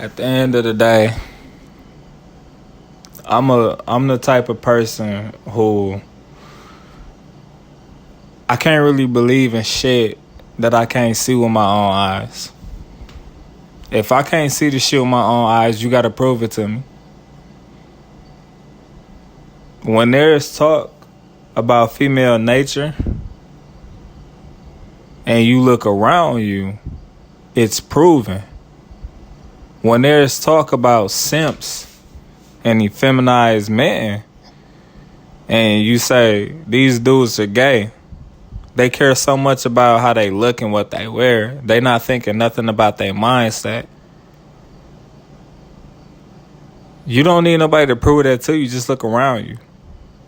At the end of the day, I'm the type of person who I can't really believe in shit that I can't see with my own eyes. If I can't see the shit with my own eyes, you gotta prove it to me. When there's talk about female nature and you look around you, it's proven. When there's talk about simps and effeminized men and you say these dudes are gay, they care so much about how they look and what they wear. They not thinking nothing about their mindset. You don't need nobody to prove that to you. Just look around you.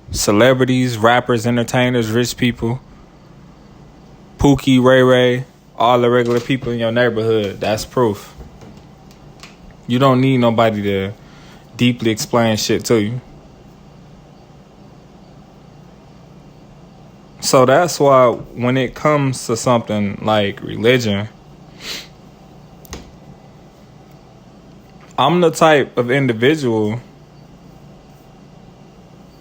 Celebrities, rappers, entertainers, rich people, Pookie, Ray Ray, all the regular people in your neighborhood. That's proof. You don't need nobody to deeply explain shit to you. So that's why when it comes to something like religion, I'm the type of individual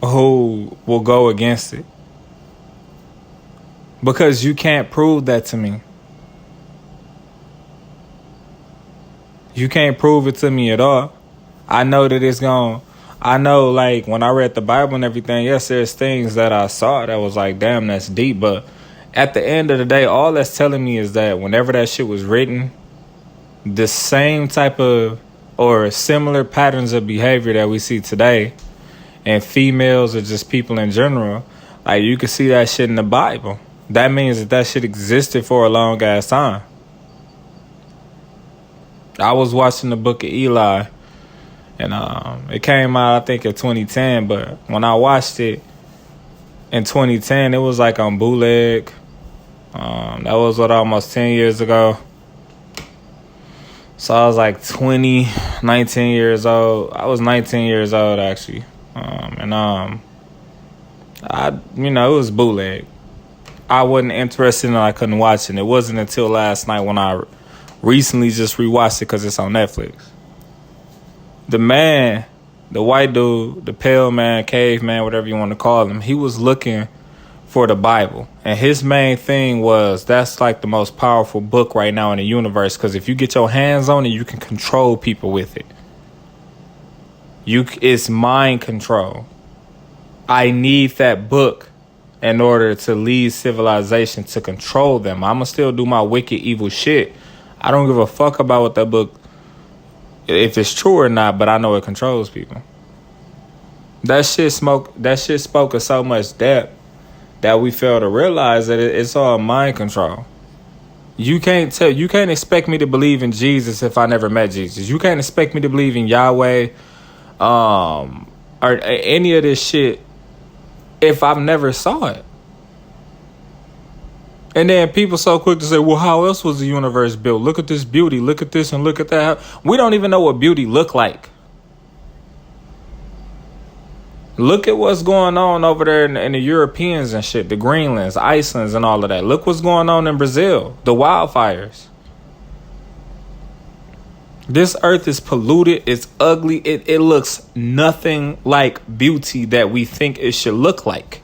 who will go against it. Because you can't prove that to me. You can't prove it to me at all. I know that it's I know, like, when I read the Bible and everything, yes, there's things that I saw that was like, damn, that's deep. But at the end of the day, all that's telling me is that whenever that shit was written, the same type of or similar patterns of behavior that we see today, and females or just people in general, like, you can see that shit in the Bible. That means that shit existed for a long ass time. I was watching the Book of Eli, and it came out, I think, in 2010. But when I watched it in 2010, it was like on bootleg. That was almost 10 years ago. So I was like 19 years old. I was 19 years old, actually. It was bootleg. I wasn't interested and I couldn't watch it. It wasn't until last night when I recently just rewatched it because it's on Netflix. The man, the white dude, the pale man, caveman, whatever you want to call him, he was looking for the Bible. And his main thing was that's like the most powerful book right now in the universe, because if you get your hands on it, you can control people with it. It's mind control. I need that book in order to lead civilization, to control them. I'ma still do my wicked, evil shit. I don't give a fuck about what that book, if it's true or not, but I know it controls people. That shit spoke of so much depth that we fail to realize that it's all mind control. You can't expect me to believe in Jesus if I never met Jesus. You can't expect me to believe in Yahweh, or any of this shit if I've never saw it. And then people so quick to say, well, how else was the universe built? Look at this beauty. Look at this and look at that. We don't even know what beauty look like. Look at what's going on over there in the Europeans and shit, the Greenlands, Icelands and all of that. Look what's going on in Brazil, the wildfires. This earth is polluted. It's ugly. It looks nothing like beauty that we think it should look like.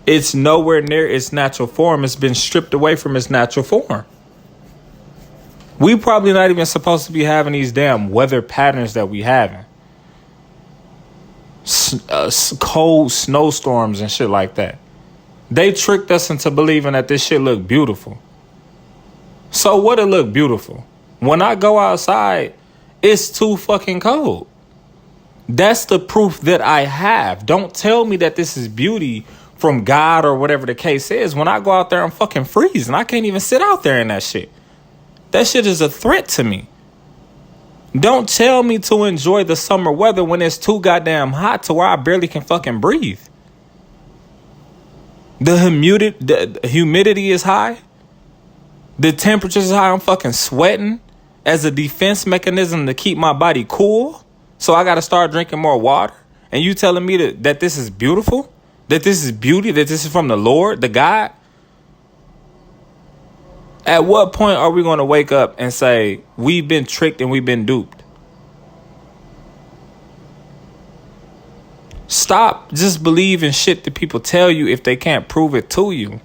It's nowhere near its natural form. It's been stripped away from its natural form. We probably not even supposed to be having these damn weather patterns that we having. Cold snowstorms and shit like that. They tricked us into believing that this shit look beautiful. So what it look beautiful? When I go outside, it's too fucking cold. That's the proof that I have. Don't tell me that this is beauty from God or whatever the case is. When I go out there, I'm fucking freezing. I can't even sit out there in that shit. That shit is a threat to me. Don't tell me to enjoy the summer weather when it's too goddamn hot to where I barely can fucking breathe. The humidity is high. The temperature is high. I'm fucking sweating as a defense mechanism to keep my body cool. So I got to start drinking more water. And you telling me that this is beautiful? That this is beauty? That this is from the Lord, the God? At what point are we going to wake up and say, we've been tricked and we've been duped? Stop just believing shit that people tell you if they can't prove it to you.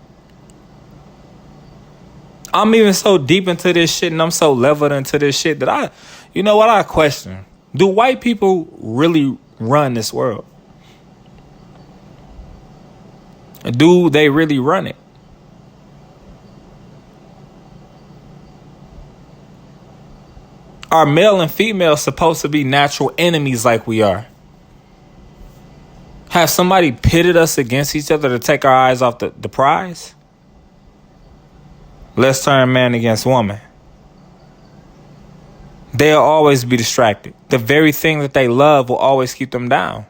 I'm even so deep into this shit and I'm so leveled into this shit that I question. Do white people really run this world? Do they really run it? Are male and female supposed to be natural enemies like we are? Have somebody pitted us against each other to take our eyes off the prize? Let's turn man against woman. They'll always be distracted. The very thing that they love will always keep them down.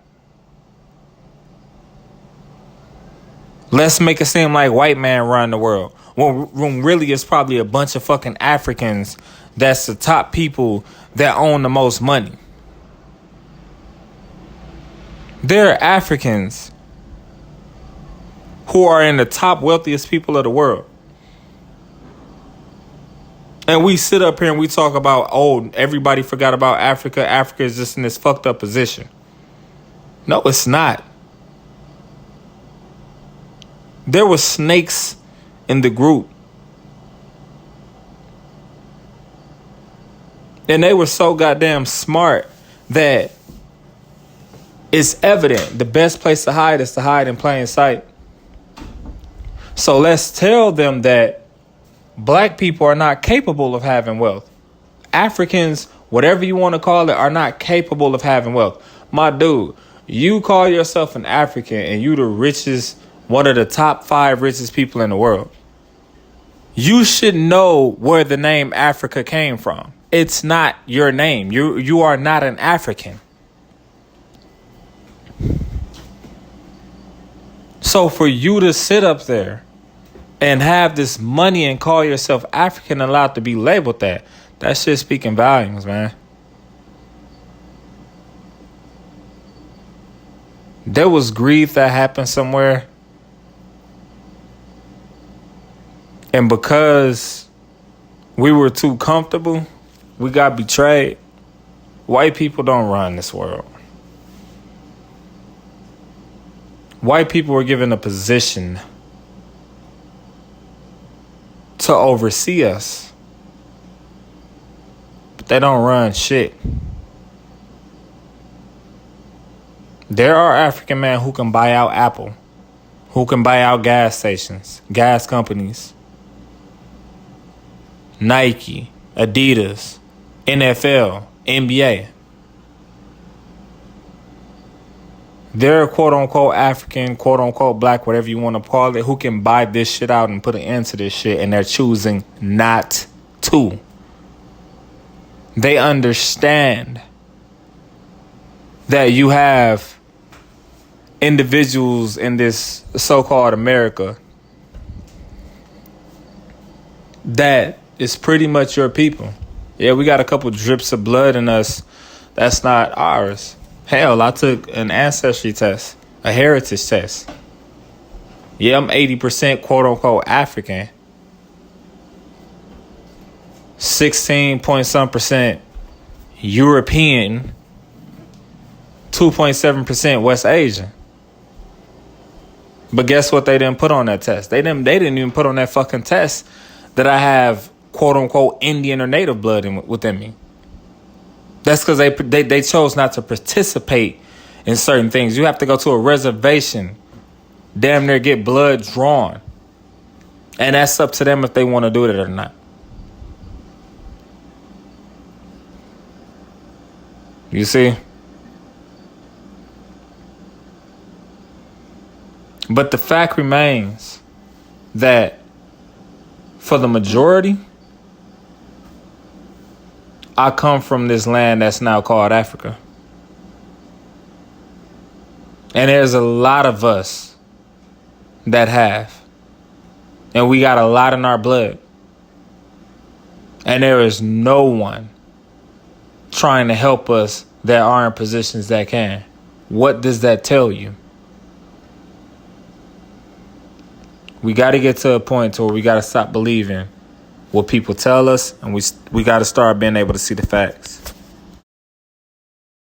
Let's make it seem like white man run the world. When really it's probably a bunch of fucking Africans that's the top people that own the most money. There are Africans who are in the top wealthiest people of the world. And we sit up here and we talk about, oh, everybody forgot about Africa. Africa is just in this fucked up position. No, it's not. There were snakes in the group. And they were so goddamn smart that it's evident the best place to hide is to hide in plain sight. So let's tell them that black people are not capable of having wealth. Africans, whatever you want to call it, are not capable of having wealth. My dude, you call yourself an African and you the richest, one of the top 5 richest people in the world. You should know where the name Africa came from. It's not your name. You are not an African. So for you to sit up there and have this money and call yourself African and allowed to be labeled that shit speaking volumes, man. There was grief that happened somewhere. And because we were too comfortable, we got betrayed. White people don't run this world. White people were given a position to oversee us. But they don't run shit. There are African men who can buy out Apple, who can buy out gas stations, gas companies, Nike, Adidas, NFL, NBA. They're quote-unquote African, quote-unquote black, whatever you want to call it, who can buy this shit out and put an end to this shit, and they're choosing not to. They understand that you have individuals in this so-called America that is pretty much your people. Yeah, we got a couple drips of blood in us that's not ours. Hell, I took an ancestry test, a heritage test. Yeah, I'm 80% quote-unquote African. 16 point some percent European. 2.7% West Asian. But guess what they didn't put on that test? They didn't even put on that fucking test that I have quote-unquote Indian or native blood within me. That's because they chose not to participate in certain things. You have to go to a reservation, damn near get blood drawn. And that's up to them if they want to do it or not. You see? But the fact remains that for the majority, I come from this land that's now called Africa. And there's a lot of us that have. And we got a lot in our blood. And there is no one trying to help us that are in positions that can. What does that tell you? We got to get to a point where we got to stop believing what people tell us, and we got to start being able to see the facts.